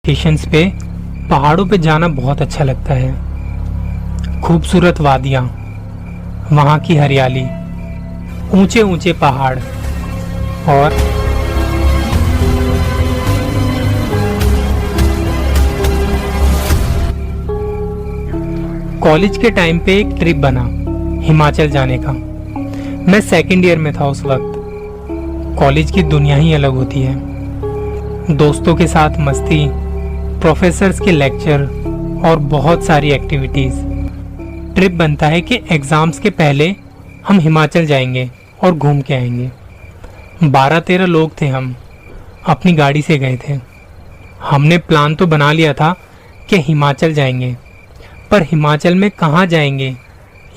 Stations पे पहाड़ों पे जाना बहुत अच्छा लगता है। खूबसूरत वादियाँ, वहाँ की हरियाली, ऊंचे ऊंचे पहाड़ और कॉलेज के टाइम पे एक ट्रिप बना हिमाचल जाने का। मैं सेकंड ईयर में था उस वक्त। कॉलेज की दुनिया ही अलग होती है। दोस्तों के साथ मस्ती, प्रोफेसर्स के लेक्चर और बहुत सारी एक्टिविटीज। ट्रिप बनता है कि एग्जाम्स के पहले हम हिमाचल जाएंगे और घूम के आएंगे। 12-13 लोग थे हम, अपनी गाड़ी से गए थे। हमने प्लान तो बना लिया था कि हिमाचल जाएंगे, पर हिमाचल में कहाँ जाएंगे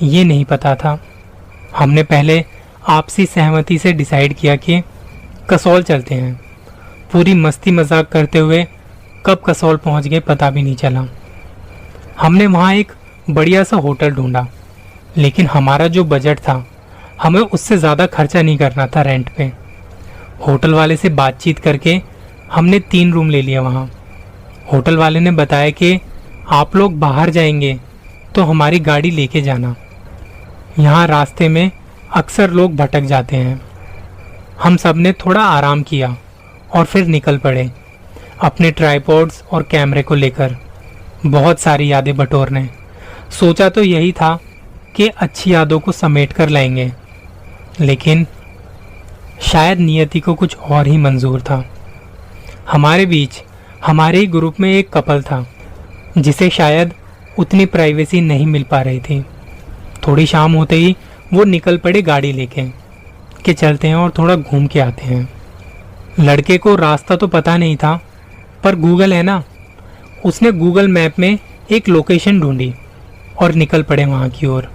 ये नहीं पता था। हमने पहले आपसी सहमति से डिसाइड किया कि कसौल चलते हैं। पूरी मस्ती मजाक करते हुए कब कसौल पहुंच गए पता भी नहीं चला। हमने वहाँ एक बढ़िया सा होटल ढूंढा, लेकिन हमारा जो बजट था हमें उससे ज़्यादा खर्चा नहीं करना था रेंट पे। होटल वाले से बातचीत करके हमने 3 रूम ले लिया वहाँ। होटल वाले ने बताया कि आप लोग बाहर जाएंगे तो हमारी गाड़ी लेके जाना, यहाँ रास्ते में अक्सर लोग भटक जाते हैं। हम सब ने थोड़ा आराम किया और फिर निकल पड़े अपने ट्राइपॉड्स और कैमरे को लेकर। बहुत सारी यादें बटोरने। सोचा तो यही था कि अच्छी यादों को समेट कर लाएंगे, लेकिन शायद नियति को कुछ और ही मंजूर था। हमारे बीच हमारे ही ग्रुप में एक कपल था जिसे शायद उतनी प्राइवेसी नहीं मिल पा रही थी। थोड़ी शाम होते ही वो निकल पड़े गाड़ी लेके कि चलते हैं और थोड़ा घूम के आते हैं। लड़के को रास्ता तो पता नहीं था, पर गूगल है ना, उसने गूगल मैप में एक लोकेशन ढूंढी और निकल पड़े वहाँ की ओर।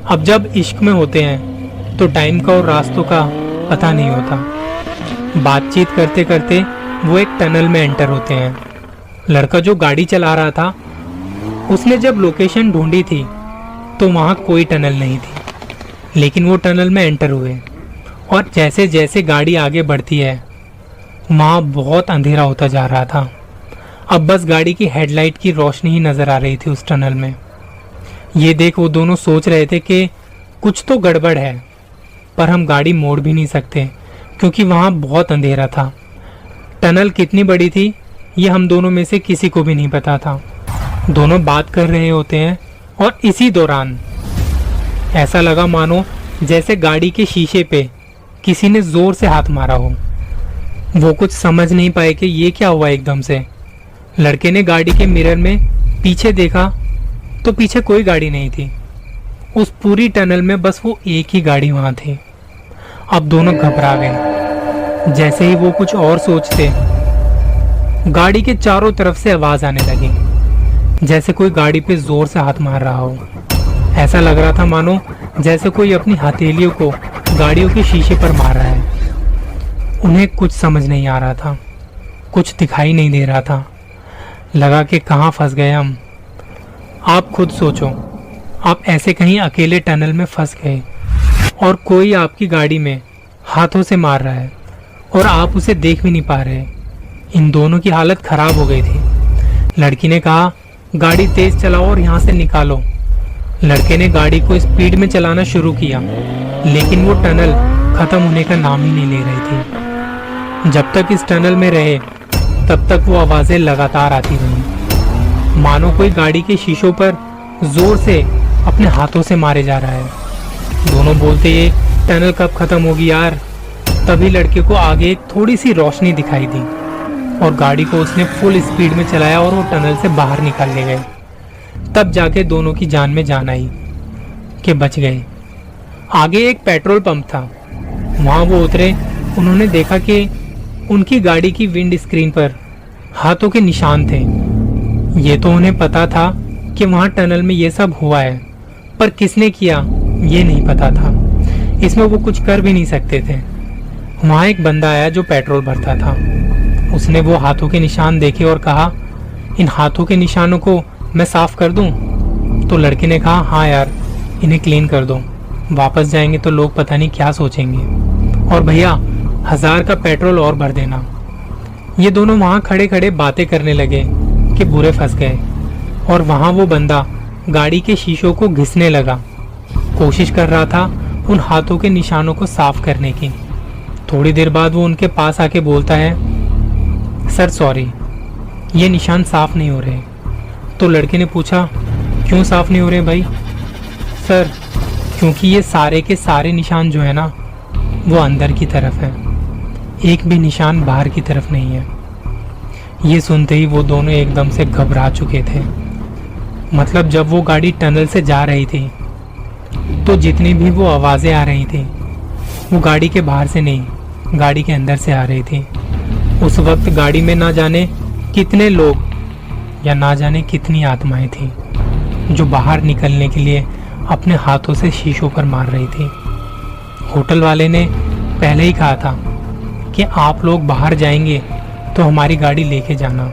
अब जब इश्क में होते हैं तो टाइम का और रास्तों का पता नहीं होता। बातचीत करते करते वो एक टनल में एंटर होते हैं। लड़का जो गाड़ी चला रहा था उसने जब लोकेशन ढूंढी थी तो वहाँ कोई टनल नहीं थी, लेकिन वो टनल में एंटर हुए और जैसे जैसे गाड़ी आगे बढ़ती है वहाँ बहुत अंधेरा होता जा रहा था। अब बस गाड़ी की हेडलाइट की रोशनी ही नज़र आ रही थी उस टनल में। ये देख वो दोनों सोच रहे थे कि कुछ तो गड़बड़ है, पर हम गाड़ी मोड़ भी नहीं सकते क्योंकि वहाँ बहुत अंधेरा था। टनल कितनी बड़ी थी ये हम दोनों में से किसी को भी नहीं पता था। दोनों बात कर रहे होते हैं और इसी दौरान ऐसा लगा मानो जैसे गाड़ी के शीशे पे किसी ने ज़ोर से हाथ मारा हो। वो कुछ समझ नहीं पाए कि ये क्या हुआ एकदम से। लड़के ने गाड़ी के मिरर में पीछे देखा तो पीछे कोई गाड़ी नहीं थी। उस पूरी टनल में बस वो एक ही गाड़ी वहाँ थी। अब दोनों घबरा गए। जैसे ही वो कुछ और सोचते, गाड़ी के चारों तरफ से आवाज़ आने लगी, जैसे कोई गाड़ी पे जोर से हाथ मार रहा हो। ऐसा लग रहा था मानो जैसे कोई अपनी हथेलियों को गाड़ियों के शीशे पर मार रहा है। उन्हें कुछ समझ नहीं आ रहा था, कुछ दिखाई नहीं दे रहा था। लगा कि कहाँ फंस गए हम। आप खुद सोचो, आप ऐसे कहीं अकेले टनल में फंस गए और कोई आपकी गाड़ी में हाथों से मार रहा है और आप उसे देख भी नहीं पा रहे। इन दोनों की हालत खराब हो गई थी। लड़की ने कहा, गाड़ी तेज चलाओ और यहाँ से निकालो। लड़के ने गाड़ी को स्पीड में चलाना शुरू किया, लेकिन वो टनल खत्म होने का नाम ही नहीं ले रही थी। जब तक इस टनल में रहे तब तक वो आवाज़ें लगातार आती रहीं, मानो कोई गाड़ी के शीशों पर जोर से अपने हाथों से मारे जा रहा है। दोनों बोलते ये टनल कब खत्म होगी यार। तभी लड़के को आगे एक थोड़ी सी रोशनी दिखाई दी और गाड़ी को उसने फुल स्पीड में चलाया और वो टनल से बाहर निकाल ले गए। तब जाके दोनों की जान में जान आई कि बच गए। आगे एक पेट्रोल पंप था, वहाँ वो उतरे। उन्होंने देखा कि उनकी गाड़ी की विंड स्क्रीन पर हाथों के निशान थे। ये तो उन्हें पता था कि वहाँ टनल में ये सब हुआ है, पर किसने किया ये नहीं पता था। इसमें वो कुछ कर भी नहीं सकते थे। वहाँ एक बंदा आया जो पेट्रोल भरता था। उसने वो हाथों के निशान देखे और कहा, इन हाथों के निशानों को मैं साफ कर दूं? तो लड़के ने कहा, हाँ यार, इन्हें क्लीन कर दो। वापस जाएंगे तो लोग पता नहीं क्या सोचेंगे। और भैया 1000 का पेट्रोल और भर देना। ये दोनों वहां खड़े खड़े बातें करने लगे कि बुरे फंस गए। और वहां वो बंदा गाड़ी के शीशों को घिसने लगा, कोशिश कर रहा था उन हाथों के निशानों को साफ करने की। थोड़ी देर बाद वो उनके पास आके बोलता है, सर सॉरी, ये निशान साफ नहीं हो रहे। तो लड़के ने पूछा, क्यों साफ नहीं हो रहे भाई? सर, क्योंकि ये सारे के सारे निशान जो है ना, वो अंदर की तरफ है, एक भी निशान बाहर की तरफ नहीं है। ये सुनते ही वो दोनों एकदम से घबरा चुके थे। मतलब जब वो गाड़ी टनल से जा रही थी तो जितनी भी वो आवाज़ें आ रही थी वो गाड़ी के बाहर से नहीं, गाड़ी के अंदर से आ रही थी। उस वक्त गाड़ी में ना जाने कितने लोग या ना जाने कितनी आत्माएं थी जो बाहर निकलने के लिए अपने हाथों से शीशों पर मार रही थी। होटल वाले ने पहले ही कहा था कि आप लोग बाहर जाएंगे तो हमारी गाड़ी लेके जाना।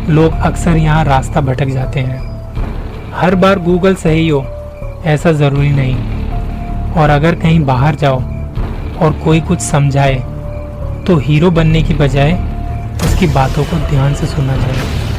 लोग अक्सर यहाँ रास्ता भटक जाते हैं। हर बार गूगल सही हो ऐसा ज़रूरी नहीं। और अगर कहीं बाहर जाओ और कोई कुछ समझाए तो हीरो बनने की बजाय उसकी बातों को ध्यान से सुनना चाहिए।